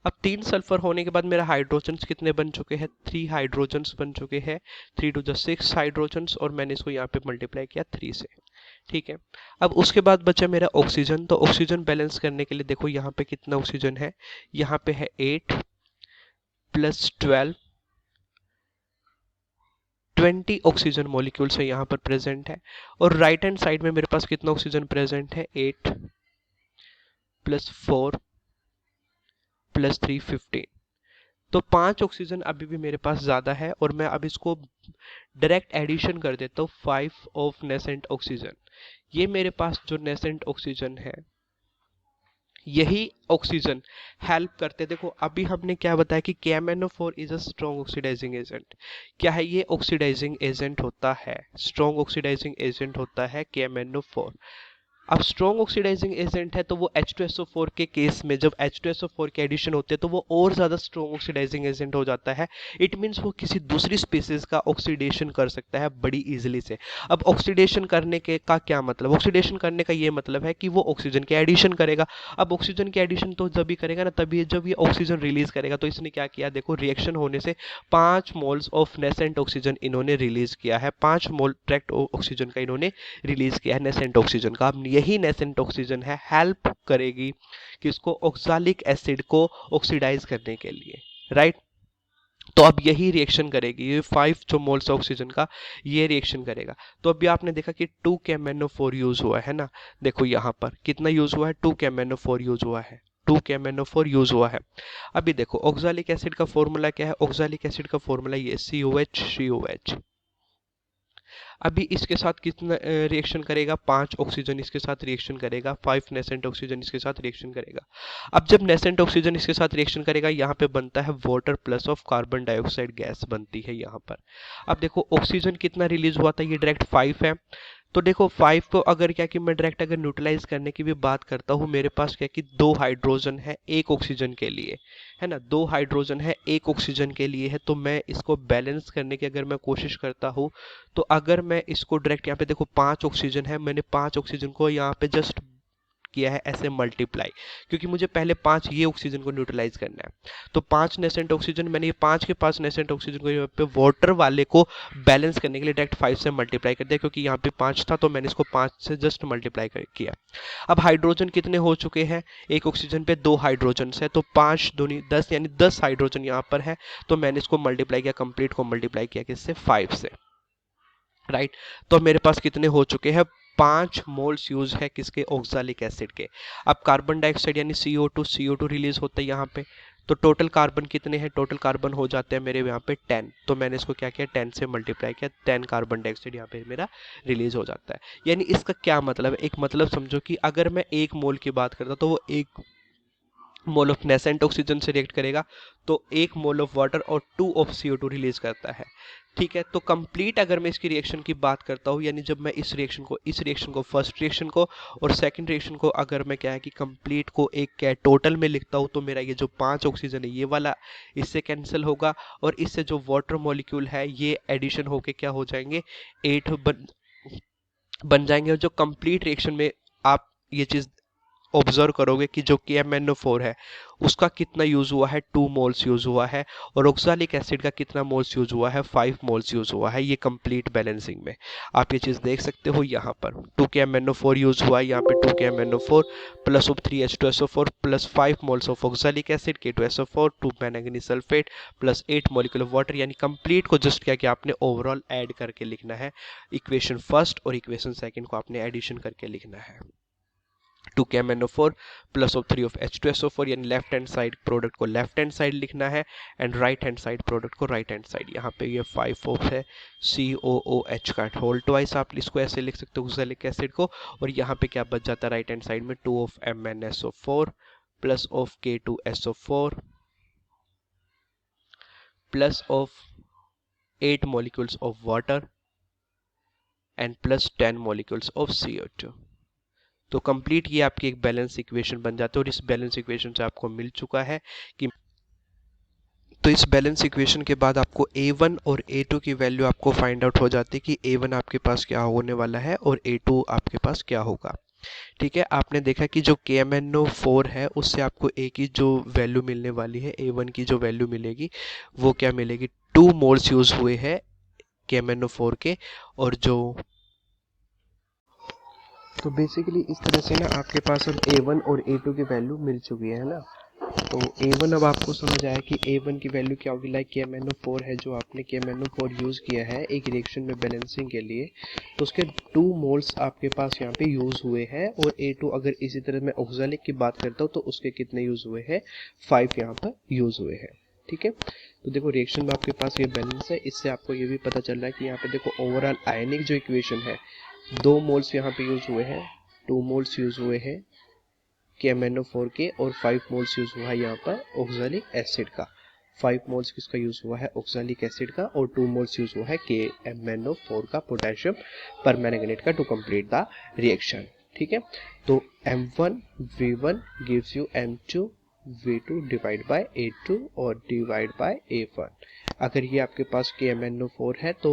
अब 3 सल्फर होने के बाद मेरा हाइड्रोजन्स कितने बन चुके हैं, 3 हाइड्रोजन्स बन चुके हैं, 3 टू द 6 हाइड्रोजन्स, और मैंने इसको यहाँ पे मल्टीप्लाई किया 3 से। ठीक है, अब उसके बाद बचा मेरा ऑक्सीजन। तो ऑक्सीजन बैलेंस करने के लिए देखो यहाँ पे कितना ऑक्सीजन है, यहाँ पे है 8 प्लस 12, 20 ऑक्सीजन मॉलिक्यूल्स है यहाँ पर प्रेजेंट है। और राइट हैंड साइड में मेरे पास कितना ऑक्सीजन प्रेजेंट है, 8 प्लस 4 प्लस 3 15। तो 5 ऑक्सीजन अभी भी मेरे पास ज़्यादा है, और मैं अब इसको डायरेक्ट एडिशन कर देता हूँ 5 ऑफ नेसेंट ऑक्सीजन। ये मेरे पास जो नेसेंट ऑक्सीजन है, यही ऑक्सीजन हेल्प करते, देखो अभी हमने क्या बताया कि KMnO4 is a strong oxidising agent. क्या है ये, ऑक्सीडाइजिंग एजेंट होता है, स्ट्रॉन्ग ऑक्सीडाइजिंग एजेंट होता है KMnO4। अब स्ट्रॉन्ग ऑक्सीडाइजिंग एजेंट है तो वो H2SO4 के केस में जब H2SO4 के एडिशन होते हैं तो वो और ज़्यादा स्ट्रॉन्ग ऑक्सीडाइजिंग एजेंट हो जाता है। इट मीन्स वो किसी दूसरी स्पीसीज का ऑक्सीडेशन कर सकता है बड़ी इजीली से। अब ऑक्सीडेशन करने के का क्या मतलब, ऑक्सीडेशन करने का ये मतलब है कि वो ऑक्सीजन के एडिशन करेगा। अब ऑक्सीजन के एडिशन तो जब भी करेगा ना, तभी जब ये ऑक्सीजन रिलीज करेगा। तो इसने क्या किया, देखो रिएक्शन होने से 5 मोल्स ऑफ नेसेंट ऑक्सीजन इन्होंने रिलीज किया है, 5 मोल डायरेक्ट ऑक्सीजन का इन्होंने रिलीज किया है नेसेंट ऑक्सीजन का। अब यही नेसेंट ऑक्सीजन है हेल्प करेगी कि इसको ऑक्सैलिक एसिड को ऑक्सीडाइज करने के लिए, राइट। तो अब यही रिएक्शन करेगी, ये 5 जो मोल्स ऑक्सीजन का ये रिएक्शन करेगा। तो अभी आपने देखा कि 2 KMnO4 यूज हुआ है ना, देखो यहाँ पर कितना यूज हुआ है, 2 KMnO4 यूज हुआ है, 2 KMnO4 यूज हुआ है। अभी देखो ऑक्सैलिक एसिड का फॉर्मूला क्या है, ऑक्सैलिक एसिड का फॉर्मूला ये COH COH। अभी इसके साथ कितना रिएक्शन करेगा, 5 ऑक्सीजन इसके साथ रिएक्शन करेगा, 5 नेसेंट ऑक्सीजन इसके साथ रिएक्शन करेगा। अब जब नेसेंट ऑक्सीजन इसके साथ रिएक्शन करेगा, यहाँ पे बनता है water plus of carbon dioxide gas बनती है यहाँ पर। अब देखो ऑक्सीजन कितना रिलीज हुआ था, ये डायरेक्ट 5 है। तो देखो 5 को अगर क्या कि मैं डायरेक्ट अगर न्यूट्रलाइज करने की भी बात करता हूँ, मेरे पास क्या कि 2 हाइड्रोजन है 1 ऑक्सीजन के लिए, है ना, 2 हाइड्रोजन है 1 ऑक्सीजन के लिए है। तो मैं इसको बैलेंस करने की अगर मैं कोशिश करता हूँ, तो अगर मैं इसको डायरेक्ट यहाँ पे देखो 5 ऑक्सीजन है, मैंने 5 ऑक्सीजन को यहाँ पे जस्ट किया है ऐसे मल्टीप्लाई, क्योंकि मुझे पहले 5 ये ऑक्सीजन को न्यूट्रलाइज करना है। तो 5 नेसेंट ऑक्सीजन, मैंने ये 5 के 5 नेसेंट ऑक्सीजन को यहाँ पे वाटर वाले को बैलेंस करने के लिए डायरेक्ट 5 से मल्टीप्लाई कर दिया, क्योंकि यहाँ पे 5 था तो मैंने इसको 5 से जस्ट मल्टीप्लाई किया। अब हाइड्रोजन कितने हो चुके हैं, एक ऑक्सीजन पे 2 हाइड्रोजन है, तो 5 दूनी 10 यानी 10 हाइड्रोजन यहाँ पर है। तो मैंने इसको मल्टीप्लाई किया, कंप्लीट को मल्टीप्लाई किया किससे, 5 से, राइट। तो मेरे पास कितने हो चुके हैं, 5 मोल्स यूज है किसके, ऑक्सैलिक एसिड के। अब कार्बन डाइऑक्साइड यानी CO2 रिलीज होता है यहाँ पे। तो टोटल कार्बन कितने हैं, टोटल कार्बन हो जाते हैं मेरे यहाँ पे 10। तो मैंने इसको क्या किया, 10 से मल्टीप्लाई किया, 10 कार्बन डाइऑक्साइड यहाँ पे मेरा रिलीज हो जाता है। यानी इसका क्या मतलब है, एक मतलब समझो कि अगर मैं 1 मोल की बात करता तो वो 1 मोल ऑफ नेसेंट ऑक्सीजन से रिएक्ट करेगा, तो 1 मोल ऑफ वाटर और 2 ऑफ CO2 रिलीज करता है। ठीक है, तो कंप्लीट अगर मैं इसकी रिएक्शन की बात करता हूँ, यानी जब मैं इस रिएक्शन को फर्स्ट रिएक्शन को और सेकंड रिएक्शन को अगर मैं क्या है कि कंप्लीट को एक क्या टोटल में लिखता हूँ, तो मेरा ये जो 5 ऑक्सीजन है ये वाला इससे कैंसिल होगा, और इससे जो वाटर मॉलिक्यूल है ये एडिशन होके क्या हो जाएंगे, 8 बन जाएंगे। और जो कंप्लीट रिएक्शन में आप ये चीज ऑब्जर्व करोगे कि जो KMnO4 है उसका कितना यूज हुआ है, 2 मोल्स यूज हुआ है, और ऑक्सैलिक एसिड का कितना मोल्स यूज हुआ है, 5 मोल्स यूज हुआ है। ये कंप्लीट बैलेंसिंग में आप ये चीज देख सकते हो। यहाँ पर 2 KMnO4 यूज हुआ है, यहाँ पे 2 KMnO4 plus of 3H2SO4 plus 5 moles of oxalic acid K2SO4 2 manganese sulphate plus 8 molecule of water. यानी कंप्लीट को जस्ट क्या कि आपने ओवरऑल ऐड करके लिखना है, इक्वेशन फर्स्ट और इक्वेशन सेकंड को आपने एडिशन करके लिखना है। 2 KMnO4 plus of 3 of H2SO4, यानी लेफ्ट हैंड साइड प्रोडक्ट को लेफ्ट हैंड साइड लिखना है, and right hand side product को राइट हैंड साइड। यहाँ पे ये 5 ऑफ है COOH का होल ट्वाइस, आप इसको ऐसे लिख सकते हो ऑक्सैलिक एसिड को। और यहाँ पे क्या बच जाता है राइट हैंड साइड में, 2 of MnSO4 plus of K2SO4 plus of 8 molecules of water and plus 10 molecules of CO2। तो कंप्लीट ये आपकी एक बैलेंस इक्वेशन बन जाती है, और इस बैलेंस इक्वेशन से आपको मिल चुका है कि तो इस बैलेंस इक्वेशन के बाद आपको A1 और A2 की वैल्यू आपको फाइंड आउट हो जाती है कि A1 आपके पास क्या होने वाला है और A2 आपके पास क्या होगा। ठीक है, आपने देखा कि जो KMnO4 है उससे आपको A की जो वैल्यू मिलने वाली है, A1 की जो वैल्यू मिलेगी वो क्या मिलेगी, 2 मोल्स यूज हुए हैं KMnO4 के। और जो तो बेसिकली इस तरह से ना आपके पास अब A1 और A2 की वैल्यू मिल चुकी है ना। तो A1 अब आपको समझ आया कि A1 की वैल्यू क्या होगी, लाइक KMnO4 है जो आपने KMnO4 यूज़ किया है एक रिएक्शन में बैलेंसिंग के लिए, तो उसके 2 मोल्स आपके पास यहाँ पे यूज़ हुए हैं। और A2 अगर इसी तरह मैं ऑक्सैलिक की बात करता हूँ तो उसके कितने यूज़ हुए हैं, 5 यहाँ पर यूज़ हुए हैं। ठीक है, तो देखो रिएक्शन में आपके पास ये बैलेंस है। इससे आपको ये भी पता चल रहा है कि यहाँ पे देखो ओवरऑल आयनिक जो इक्वेशन है, 2 मोल्स यहाँ पे यूज हुए हैं, 2 मोल्स यूज हुए हैं KMnO4 के, और 5 मोल्स यूज हुआ है यहाँ पर ऑक्सैलिक एसिड का। 5 मोल्स किसका यूज हुआ है, ऑक्सैलिक एसिड का, और 2 मोल्स यूज हुआ है KMnO4 का, पोटेशियम परमैंगनेट का, टू कंप्लीट द रिएक्शन। ठीक है, तो M1 V1 gives you M2 V2 divide by A2 और डिवाइड बाय A1। अगर ये आपके पास KMnO4 है तो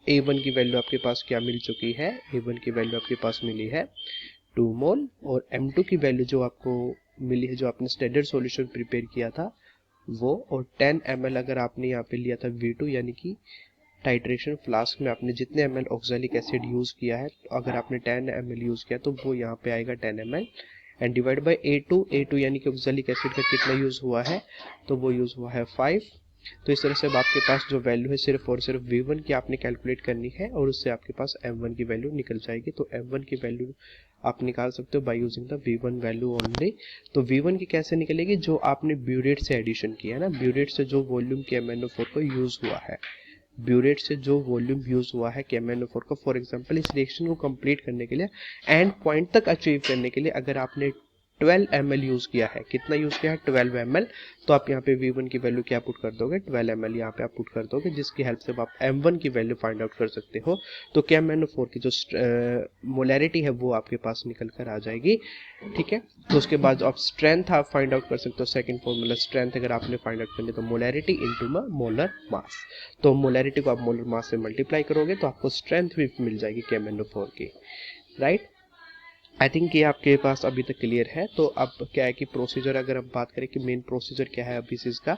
A1 की वैल्यू आपके पास क्या मिल चुकी है, A1 की वैल्यू आपके पास मिली है 2 मोल, और M2 की वैल्यू जो आपको मिली है, जो आपने स्टैंडर्ड सॉल्यूशन प्रिपेयर किया था वो, और 10 ml अगर आपने यहाँ पे लिया था V2, यानी कि टाइट्रेशन फ्लास्क में आपने जितने ml ऑक्सैलिक एसिड यूज़ किया है, अगर आपने 10 ml यूज़ किया तो वो यहाँ पे आएगा 10 ml, and divide by A2 यानी कि ऑक्सैलिक एसिड का कितना यूज़ हुआ है, तो वो यूज़ हुआ है 5, तो इस तरह से अब आपके पास जो वैल्यू है सिर्फ और सिर्फ V1 की आपने कैलकुलेट करनी है और उससे आपके पास M1 की वैल्यू निकल जाएगी। तो M1 की वैल्यू आप निकाल सकते हो by using the V1 value only. तो V1 की कैसे निकलेगी, जो आपने ब्यूरेट से एडिशन किया है ना, ब्यूरेट से जो वॉल्यूम KMnO4 को यूज हुआ है, ब्यूरेट से जो वॉल्यूम यूज हुआ है KMnO4 को, फॉर एग्जांपल इस रिएक्शन को कंप्लीट करने के लिए, एंड पॉइंट तक अचीव करने के लिए अगर आपने 12 ml यूज किया है, कितना यूज किया है 12 ml, तो आप यहाँ पे V1 की वैल्यू क्या पुट कर दोगे, 12 ml यहाँ पे आप पुट कर दोगे, जिसकी हेल्प से आप M1 की वैल्यू फाइंड आउट कर सकते हो। तो KMnO4 की जो मोलैरिटी है वो आपके पास निकल कर आ जाएगी। ठीक है, तो उसके बाद आप स्ट्रेंथ आप फाइंड आउट कर सकते हो। सेकंड फॉर्मूला स्ट्रेंथ अगर आपने फाइंड आउट करनी तो मोलैरिटी इनटू मोलर मास, तो मोलैरिटी को आप मोलर मास से मल्टीप्लाई करोगे तो आपको स्ट्रेंथ भी मिल जाएगी KMnO4 की, राइट। आई थिंक ये आपके पास अभी तक क्लियर है। तो अब क्या है कि प्रोसीजर, अगर हम बात करें कि मेन प्रोसीजर क्या है अभी इस चीज़ का,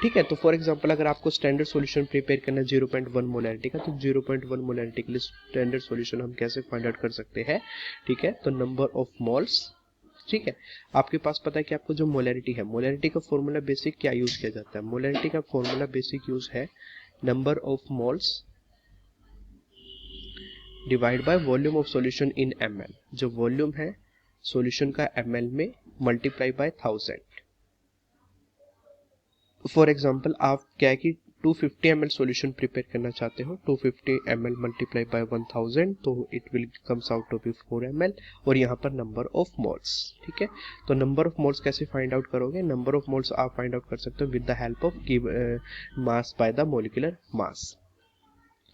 ठीक है। तो फॉर एग्जांपल अगर आपको स्टैंडर्ड सॉल्यूशन प्रिपेयर करना है 0.1 मोलैरिटी का, तो 0.1 मोलैरिटी के लिए स्टैंडर्ड सॉल्यूशन हम कैसे फाइंड आउट कर सकते हैं, ठीक है। तो नंबर ऑफ मोल्स, ठीक है, आपके पास पता है कि आपको जो मोलैरिटी है, मोलैरिटी का फॉर्मूला बेसिक क्या यूज किया जाता है, मोलैरिटी का फॉर्मूला बेसिक यूज है number of moles divide by volume of solution in ml, जो वॉल्यूम है सॉल्यूशन का ml में मल्टीप्लाई बाय 1000। फॉर एग्जांपल आप क्या है कि 250 ml सॉल्यूशन प्रिपेयर करना चाहते हो, 250 ml मल्टीप्लाई बाय 1000, तो it will comes out to be 4 ml, और यहाँ पर नंबर ऑफ मोल्स, ठीक है। तो नंबर ऑफ मोल्स कैसे फाइंड आउट करोगे, नंबर ऑफ मोल्स आप फाइंड आउट कर सकते हो with the help of mass by the molecular mass.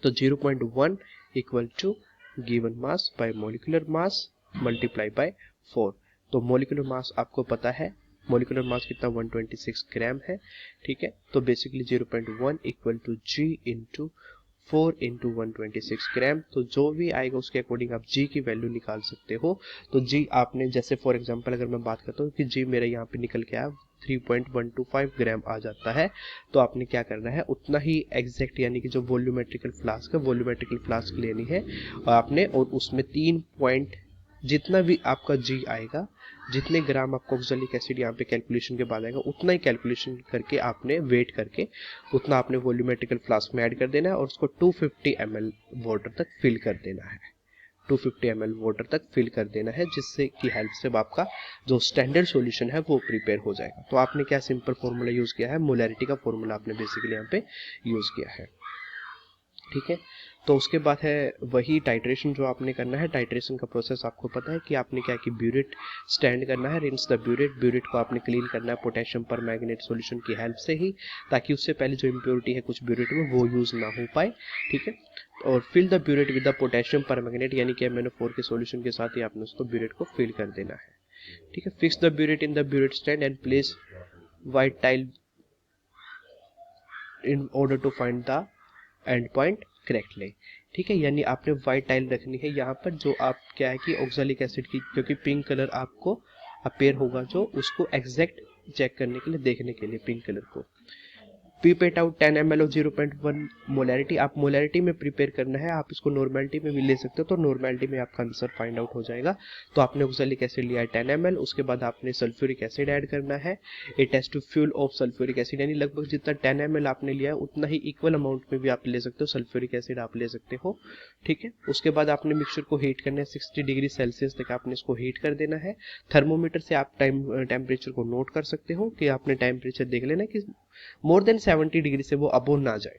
तो 0.1 equal to given mass by molecular mass multiply by 4। तो मोलिकुलर मास आपको पता है, मोलिकुलर मास कितना 126 ग्राम है, ठीक है। तो basically 0.1 equal to G into 4 into 126 gram, तो जो भी आएगा उसके अकॉर्डिंग आप G की वैल्यू निकाल सकते हो। तो G आपने जैसे फॉर एग्जांपल अगर मैं बात करता हूँ कि G मेरा यहाँ पे निकल के आया 3.125 ग्राम आ जाता है, तो आपने क्या करना है उतना ही एग्जैक्ट, यानी कि जो वॉल्यूमेट्रिकल फ्लास्क है वॉल्यूमेट्रिकल फ्लास्क लेनी है और आपने, और उसमें 3 पॉइंट जितना भी आपका G आएगा, जितने ग्राम आपको ऑक्सैलिक एसिड यहाँ पे कैलकुलेशन के बाद आएगा, उतना ही कैलकुलेशन करके आपने वेट करके उतना आपने वॉल्यूमेट्रिकल फ्लास्क में ऐड कर देना है और उसको 250 ml वाटर तक फिल कर देना है, 250 ml वाटर तक फिल कर देना है, जिससे की हेल्प से आपका जो स्टैंडर्ड सॉल्यूशन है वो प्रिपेयर हो जाएगा। तो आपने क्या सिंपल फॉर्मूला यूज किया है, मोलैरिटी का फॉर्मूला आपने बेसिकली यहाँ पे यूज किया है, ठीक है। तो उसके बाद है वही टाइट्रेशन जो आपने करना है। टाइट्रेशन का प्रोसेस आपको पता है कि आपने क्या कि ब्यूरेट स्टैंड करना है, रिंस द ब्यूरेट, ब्यूरेट को आपने क्लीन करना है पोटेशियम पर मैग्नेट सॉल्यूशन की हेल्प से ही, ताकि उससे पहले जो इम्प्योरिटी है कुछ ब्यूरेट में वो यूज ना हो पाए, ठीक है। और fill the burette with the potassium permanganate, यानी कि MnO4 के सॉल्यूशन के साथ ही आपने उसको ब्यूरेट को फिल कर देना है, ठीक है। Fix the burette in the burette stand and place white tile in order to find the end point correctly, ठीक है। यानी आपने व्हाइट टाइल रखनी है यहाँ पर, जो आप क्या है कि ऑक्सैलिक एसिड की, क्योंकि पिंक कलर आपको अपेयर होगा, जो उसको एग्जैक्ट चेक करने के लिए, देखने के लिए पिंक कलर को। पीपेट आउट 10 ml और 0.1 मोलैरिटी, आप मोलैरिटी में प्रिपेयर करना है, आप इसको नॉर्मेलिटी में भी ले सकते हो, तो नॉर्मेलिटी में आपका आंसर फाइंड आउट हो जाएगा। तो आपने ऑक्सैलिक एसिड लिया है 10 ml, उसके बाद आपने सल्फ्यूरिक एसिड ऐड करना है, it has to fuel of sulphuric acid, यानी लगभग जितना 10 ml आपने लिया है उतना ही इक्वल अमाउंट में भी आप ले सकते हो, सल्फ्यूरिक एसिड आप ले सकते हो, ठीक है। उसके बाद आपने मिक्सचर को हीट करना है, 60 डिग्री सेल्सियस तक आपने इसको हीट कर देना है। थर्मोमीटर से आप टेम्परेचर को नोट कर सकते हो कि आपने टेम्परेचर देख लेना कि मोर देन 70 डिग्री से वो अबोव ना जाए।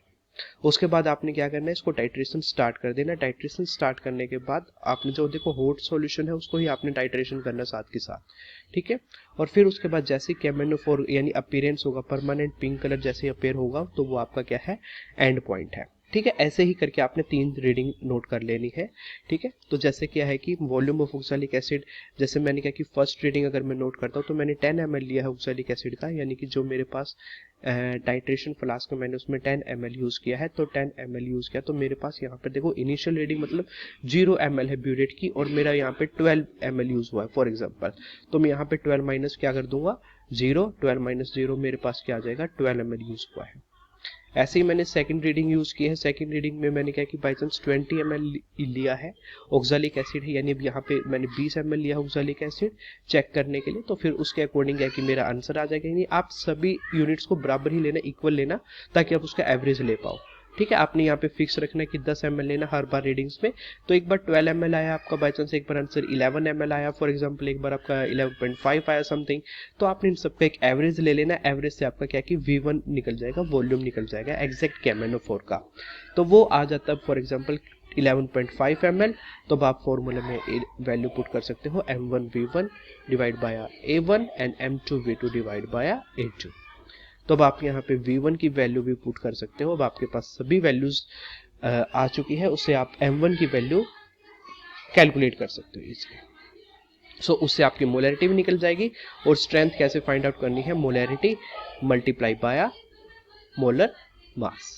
उसके बाद आपने क्या करना है, इसको टाइट्रेशन स्टार्ट कर देना। टाइट्रेशन स्टार्ट करने के बाद आपने जो देखो हॉट सॉल्यूशन है उसको ही आपने टाइट्रेशन करना साथ के साथ, ठीक है। और फिर उसके बाद जैसे KMnO4 यानी अपीयरेंस होगा, परमानेंट पिंक कलर जैसे अपीयर होगा, तो वो आपका क्या है, एंड पॉइंट है, ठीक है। ऐसे ही करके आपने 3 रीडिंग नोट कर लेनी है, ठीक है। तो जैसे क्या है कि वॉल्यूम ऑफ ऑक्सैलिक एसिड, जैसे मैंने क्या कि फर्स्ट रीडिंग अगर मैं नोट करता हूँ तो मैंने 10 ml लिया है ऑक्सैलिक एसिड का, यानी कि जो मेरे पास टाइट्रेशन फ्लास्क में मैंने उसमें 10 ml यूज किया है, तो 10 ml यूज किया, तो मेरे पास यहाँ पर देखो इनिशियल रीडिंग मतलब 0 ml है ब्यूरेट की, और मेरा यहाँ पे 12 ml यूज हुआ है फॉर एग्जाम्पल, तो मैं यहाँ पे 12 माइनस क्या कर दूंगा 0, 12 माइनस 0 मेरे पास क्या आ जाएगा 12 ml यूज हुआ है। ऐसे ही मैंने सेकंड रीडिंग यूज़ की है। सेकंड रीडिंग में मैंने क्या कि बाई चांस 20 ml लिया है, ऑक्सैलिक एसिड है, यानी अब यहाँ पे मैंने 20 ml लिया ऑक्सैलिक एसिड चेक करने के लिए, तो फिर उसके अकॉर्डिंग है कि मेरा आंसर आ जाएगा। यानी आप सभी यूनिट्स को बराबर ही लेना, इक्वल लेना, ताकि आप उसका एवरेज ले पाओ। ठीक है, आपने यहाँ पे फिक्स रखना है कि 10 ml लेना हर बार रीडिंग्स में। तो एक बार 12 ml आया आपका बाई चांस, एक बार आंसर 11 ml आया फॉर एग्जांपल, एक बार आपका 11.5 आया समथिंग, तो आपने इन सबका एक एवरेज ले लेना। एवरेज से आपका क्या कि V1 निकल जाएगा, वॉल्यूम निकल जाएगा एग्जैक्ट KMnO4 का, तो वो आ जाता है फॉर एग्जाम्पल 11.5 ml। तो अब आप फॉर्मूला में वैल्यू पुट कर सकते हो M1V1 divide by A1 and M2V2 divide by A2। तो अब आप यहाँ पे V1 की वैल्यू भी पुट कर सकते हो। अब आपके पास सभी वैल्यूज आ चुकी है, उससे आप M1 की वैल्यू कैलकुलेट कर सकते हो इसलिए। सो उससे आपकी मोलैरिटी भी निकल जाएगी। और स्ट्रेंथ कैसे फाइंड आउट करनी है, molarity multiply by molar mass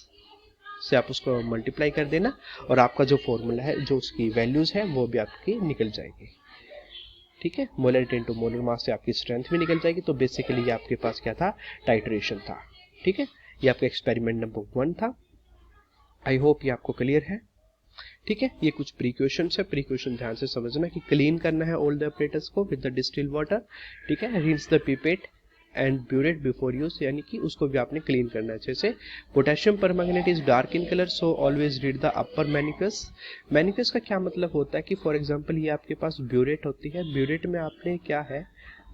से आप उसको मल्टीप्लाई कर देना, और आपका जो फॉर्मूला है, जो उसकी वैल्यूज है, वो भी आपकी निकल जाएगी। ठीक है, मोलैरिटी इनटू मोलर मास से आपकी स्ट्रेंथ भी निकल जाएगी। तो बेसिकली ये आपके पास क्या था, टाइट्रेशन था। ठीक है, ये आपका एक्सपेरिमेंट नंबर 1 था। आई होप ये आपको क्लियर है। ठीक है, ये कुछ प्रीक्वेशन है, प्रीक्वेशन ध्यान से समझना कि क्लीन करना है ऑल द ऑपरेटर्स को विद द डिस्टिल्ड वाटर। ठीक है, rinse the pipette and burette before use, यानी कि उसको भी आपने क्लीन करना है अच्छे से। Potassium permanganate is dark in colour, so always read the upper meniscus. Meniscus का क्या मतलब होता है कि फॉर एग्जांपल ये आपके पास ब्यूरेट होती है, ब्यूरेट में आपने क्या है,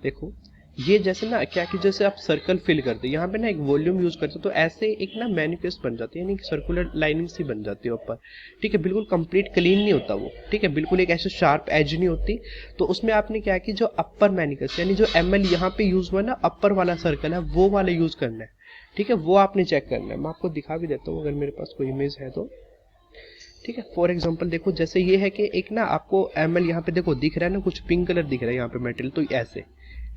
देखो ये जैसे ना क्या कि जैसे आप सर्कल फिल करते हैं, यहाँ पे ना एक वॉल्यूम यूज करते हो, तो ऐसे एक ना मैनिफेस्ट बन जाती है, यानी कि सर्कुलर लाइनिंग सी बन जाती है ऊपर। ठीक है, बिल्कुल कंप्लीट क्लीन नहीं होता वो। ठीक है, बिल्कुल एक ऐसे शार्प एज नहीं होती। तो उसमें आपने क्या कि जो अपर मैनिकस यानी जो ML यहाँ पे यूज हुआ ना, अपर वाला सर्कल है, वो वाला यूज करना है। ठीक है, वो आपने चेक करना है। मैं आपको दिखा भी देता हूँ अगर मेरे पास कोई इमेज है तो। ठीक है, फॉर एग्जाम्पल देखो, जैसे ये है कि एक ना आपको ML यहाँ पे देखो दिख रहा है ना, कुछ पिंक कलर दिख रहा है यहाँ पे मेटल, तो ऐसे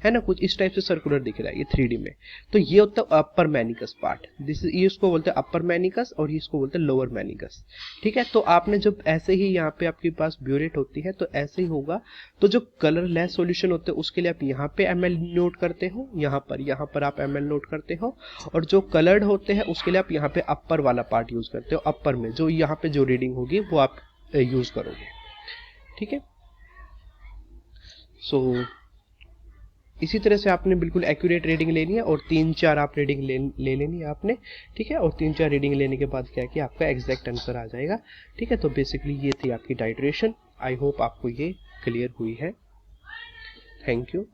है ना, कुछ इस टाइप से सर्कुलर दिख रहा है ये 3D में। तो ये होता है अपर मैनिकस पार्ट, ये इसको बोलते हैं अपर मैनिकस, और ये इसको बोलते हैं लोअर मैनिकस। ठीक है, तो आपने जब ऐसे ही यहाँ पे आपके पास ब्यूरेट होती है, तो ऐसे ही होगा। तो जो कलरलेस सॉल्यूशन होते हैं उसके लिए आप यहाँ पे ML नोट करते हो, यहाँ पर आप ML नोट करते हो, और जो कलर्ड होते हैं उसके लिए आप यहाँ पे अपर वाला पार्ट यूज करते हो। अपर में जो यहाँ पे जो रीडिंग होगी वो आप यूज करोगे। ठीक है, सो इसी तरह से आपने बिल्कुल एक्यूरेट रीडिंग लेनी है, और 3-4 आप रीडिंग ले लेनी है आपने। ठीक है, और 3-4 रीडिंग लेने के बाद क्या कि आपका एग्जैक्ट आंसर आ जाएगा। ठीक है, तो बेसिकली ये थी आपकी टाइट्रेशन। आई होप आपको ये क्लियर हुई है। Thank you.